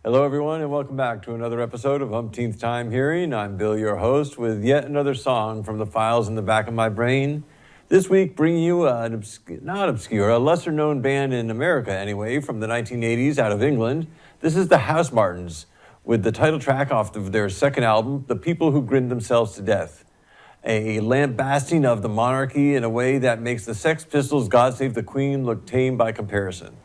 Hello, everyone, and welcome back to another episode of Umpteenth Time Hearing. I'm Bill, your host, with yet another song from the files in the back of my brain. This week, bringing you a lesser-known band in America, anyway, from the 1980s out of England. This is the Housemartins, with the title track off of their second album, The People Who Grinned Themselves to Death. A lambasting of the monarchy in a way that makes the Sex Pistols' God Save the Queen look tame by comparison.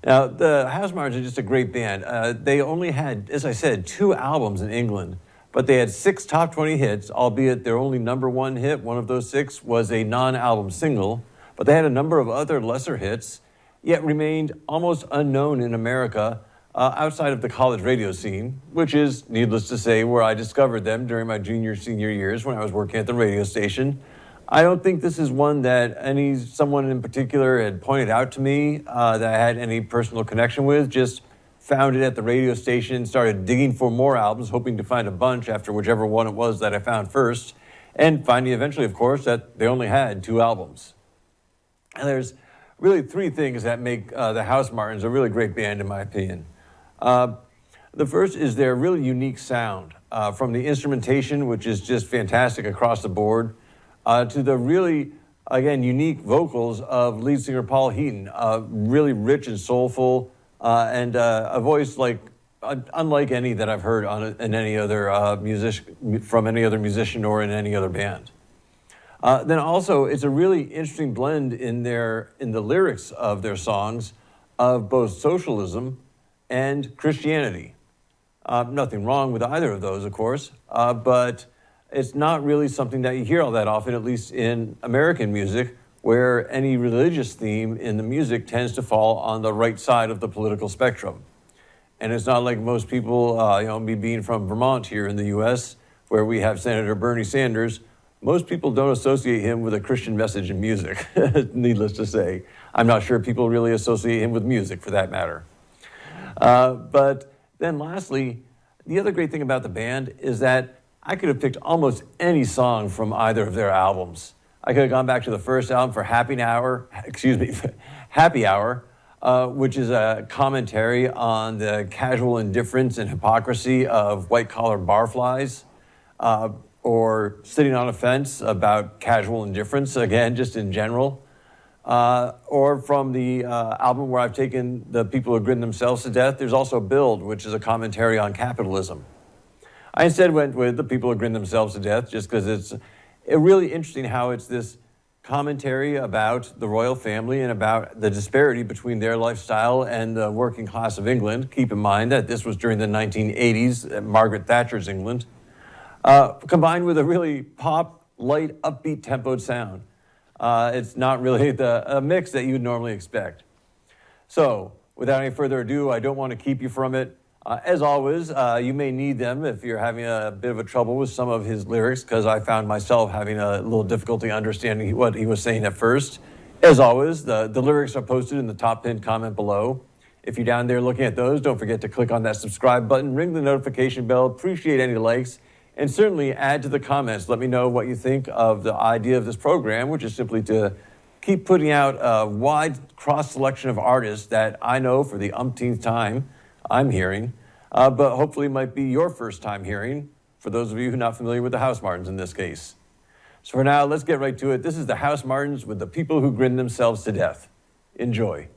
Now, the Housemartins are just a great band. They only had, as I said, 2 albums in England, but they had 6 top 20 hits, albeit their only number 1 hit, one of those 6, was a non-album single. But they had a number of other lesser hits, yet remained almost unknown in America outside of the college radio scene, which is, needless to say, where I discovered them during my senior years when I was working at the radio station. I don't think this is one that someone in particular had pointed out to me that I had any personal connection with. Just found it at the radio station, started digging for more albums, hoping to find a bunch after whichever one it was that I found first, and finding eventually, of course, that they only had 2 albums. And there's really 3 things that make the Housemartins a really great band, in my opinion. The first is their really unique sound, from the instrumentation, which is just fantastic across the board, to the really, again, unique vocals of lead singer Paul Heaton, really rich and soulful, and a voice unlike any that I've heard in any other from any other musician or in any other band. Then also, it's a really interesting blend in the lyrics of their songs of both socialism and Christianity. Nothing wrong with either of those, of course, but it's not really something that you hear all that often, at least in American music, where any religious theme in the music tends to fall on the right side of the political spectrum. And it's not like most people, me being from Vermont here in the U.S., where we have Senator Bernie Sanders, most people don't associate him with a Christian message in music, needless to say. I'm not sure people really associate him with music, for that matter. But then lastly, the other great thing about the band is that I could have picked almost any song from either of their albums. I could have gone back to the first album for Happy Hour, which is a commentary on the casual indifference and hypocrisy of white-collar barflies, or Sitting on a Fence about casual indifference, again, just in general. Or from the album where I've taken The People Who Grinned Themselves to Death, there's also Build, which is a commentary on capitalism. I instead went with The People Who Grinned Themselves to Death just because it's really interesting how it's this commentary about the royal family and about the disparity between their lifestyle and the working class of England. Keep in mind that this was during the 1980s, Margaret Thatcher's England, combined with a really pop, light, upbeat tempoed sound. It's not really a mix that you would normally expect. So, without any further ado, I don't want to keep you from it. As always, you may need them if you're having a bit of a trouble with some of his lyrics, because I found myself having a little difficulty understanding what he was saying at first. As always, the lyrics are posted in the top pinned comment below. If you're down there looking at those, don't forget to click on that subscribe button, ring the notification bell, appreciate any likes, and certainly add to the comments. Let me know what you think of the idea of this program, which is simply to keep putting out a wide cross-selection of artists that I know for the umpteenth time I'm hearing, but hopefully might be your first time hearing, for those of you who are not familiar with the Housemartins in this case. So for now, let's get right to it. This is the Housemartins with The People Who Grinned Themselves to Death. Enjoy.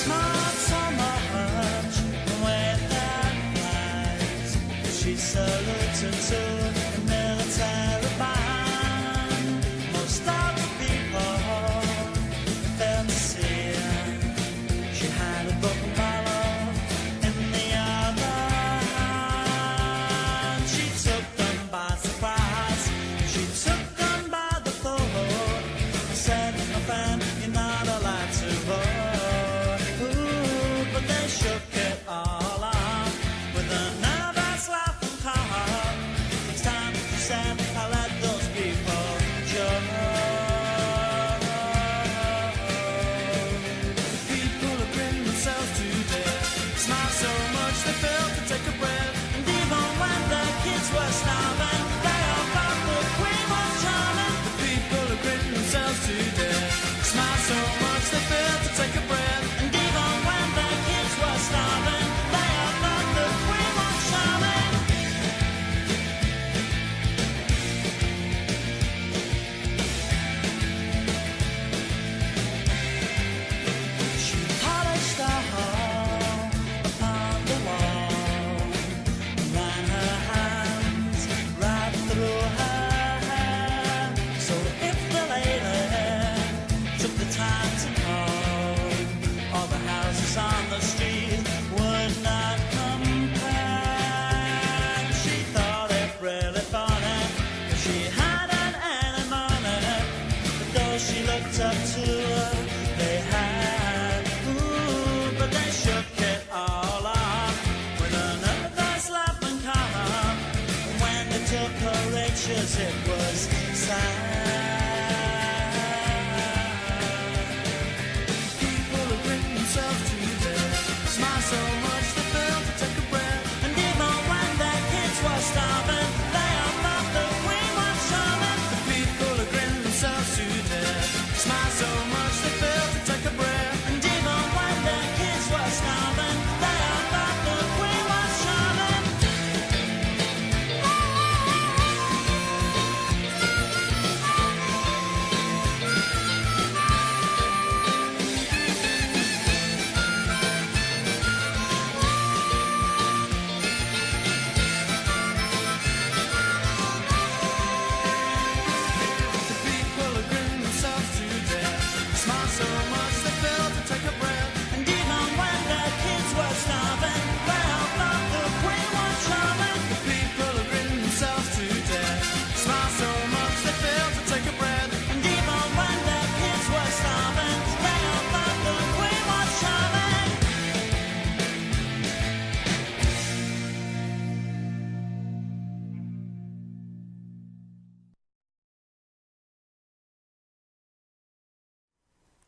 Small summer hush, where that flies.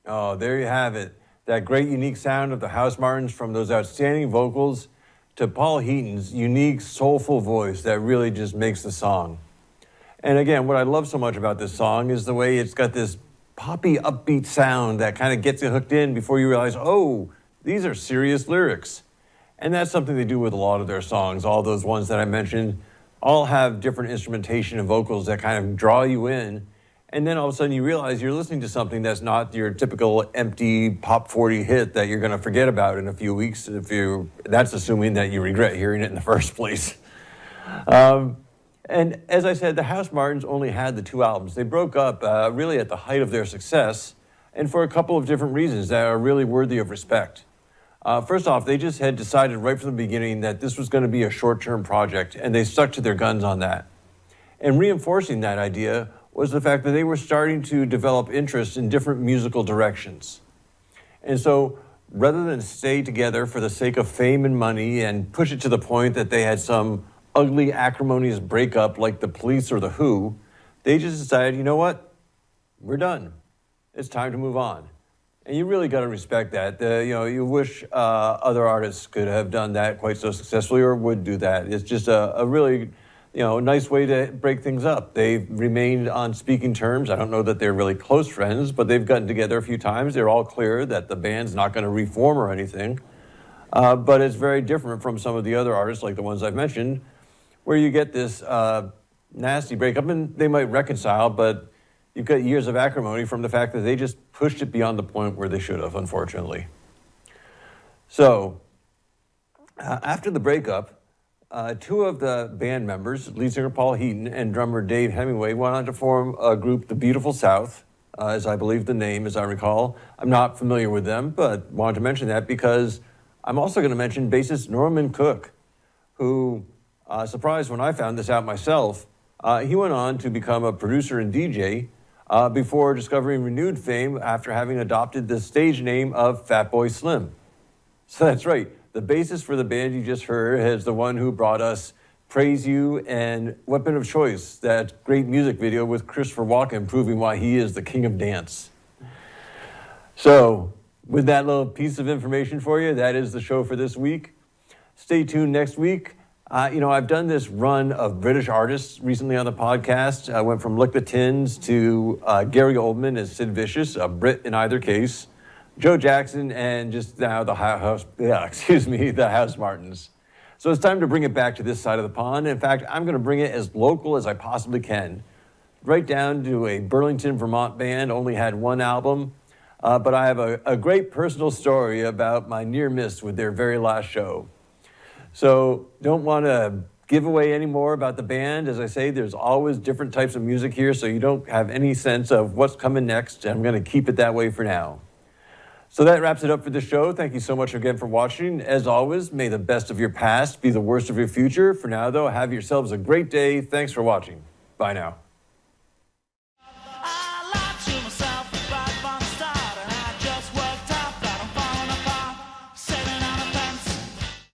Oh, there you have it. That great unique sound of the Housemartins, from those outstanding vocals to Paul Heaton's unique soulful voice that really just makes the song. And again, what I love so much about this song is the way it's got this poppy upbeat sound that kind of gets you hooked in before you realize, oh, these are serious lyrics. And that's something they do with a lot of their songs. All those ones that I mentioned all have different instrumentation and vocals that kind of draw you in. And then all of a sudden you realize you're listening to something that's not your typical empty pop 40 hit that you're going to forget about in a few weeks. That's assuming that you regret hearing it in the first place. And as I said, the Housemartins only had the 2 albums. They broke up really at the height of their success, and for a couple of different reasons that are really worthy of respect. First off, they just had decided right from the beginning that this was going to be a short-term project, and they stuck to their guns on that. And reinforcing that idea was the fact that they were starting to develop interest in different musical directions. And so rather than stay together for the sake of fame and money and push it to the point that they had some ugly, acrimonious breakup like the Police or the Who, they just decided, you know what? We're done. It's time to move on. And you really got to respect that. You wish other artists could have done that quite so successfully or would do that. It's just a really, nice way to break things up. They've remained on speaking terms. I don't know that they're really close friends, but they've gotten together a few times. They're all clear that the band's not going to reform or anything. But it's very different from some of the other artists, like the ones I've mentioned, where you get this nasty breakup, and they might reconcile, but you've got years of acrimony from the fact that they just pushed it beyond the point where they should have, unfortunately. So, after the breakup, 2 of the band members, lead singer Paul Heaton and drummer Dave Hemingway, went on to form a group, The Beautiful South, as I believe the name, as I recall. I'm not familiar with them, but wanted to mention that because I'm also going to mention bassist Norman Cook, who, surprised when I found this out myself, he went on to become a producer and DJ before discovering renewed fame after having adopted the stage name of Fatboy Slim. So that's right, the bassist for the band you just heard is the one who brought us Praise You and Weapon of Choice, that great music video with Christopher Walken proving why he is the king of dance. So, with that little piece of information for you, that is the show for this week. Stay tuned next week. I've done this run of British artists recently on the podcast. I went from Lick the Tins to Gary Oldman as Sid Vicious, a Brit in either case, Joe Jackson, and just now the Housemartins. So it's time to bring it back to this side of the pond. In fact, I'm going to bring it as local as I possibly can. Right down to a Burlington, Vermont band, only had 1 album, but I have a great personal story about my near miss with their very last show. So don't want to give away any more about the band. As I say, there's always different types of music here, so you don't have any sense of what's coming next. I'm going to keep it that way for now. So that wraps it up for the show. Thank you so much again for watching. As always, may the best of your past be the worst of your future. For now, though, have yourselves a great day. Thanks for watching. Bye now.